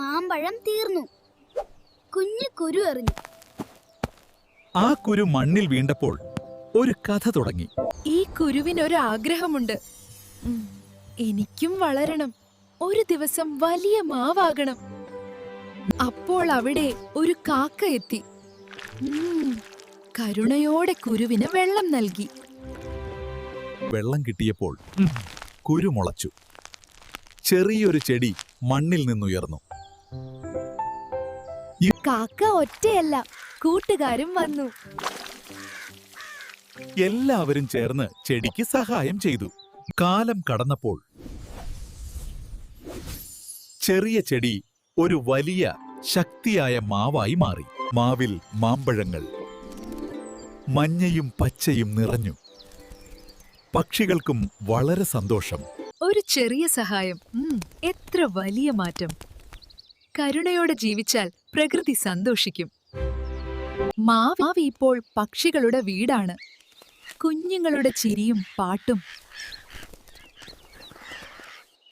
മാമ്പഴം തീർന്നു. കുഞ്ഞു കുരു എറിഞ്ഞു. ആ കുരു മണ്ണിൽ വീണ്ടപ്പോൾ ഒരു കഥ തുടങ്ങി. ഈ കുരുവിനൊരാഗ്രഹമുണ്ട്. എനിക്കും വളരണം, ഒരു ദിവസം വലിയ മാവാകണം. അപ്പോൾ അവിടെ ഒരു കാക്ക എത്തി. കരുണയോടെ കുരുവിന് വെള്ളം നൽകി. വെള്ളം കിട്ടിയപ്പോൾ കുരു മുളച്ചു. ചെറിയൊരു ചെടി മണ്ണിൽ നിന്നുയർന്നു. കാക്ക ഒറ്റയല്ല, കൂട്ടുകാരും വന്നു. എല്ലാവരും ചേർന്ന് ചെടിക്ക് സഹായം ചെയ്തു. കാലം കടന്നപ്പോൾ ചെറിയ ചെടി ഒരു വലിയ ശക്തിയായ മാവായി മാറി. മാവിൽ മാമ്പഴങ്ങൾ മഞ്ഞയും പച്ചയും നിറഞ്ഞു. പക്ഷികൾക്കും വളരെ സന്തോഷം. ഒരു ചെറിയ സഹായം, എത്ര വലിയ മാറ്റം. കരുണയോടെ ജീവിച്ചാൽ പ്രകൃതി സന്തോഷിക്കും. മാവ് ഇപ്പോൾ പക്ഷികളുടെ വീടാണ്. കുഞ്ഞുങ്ങളുടെ ചിരിയും പാട്ടും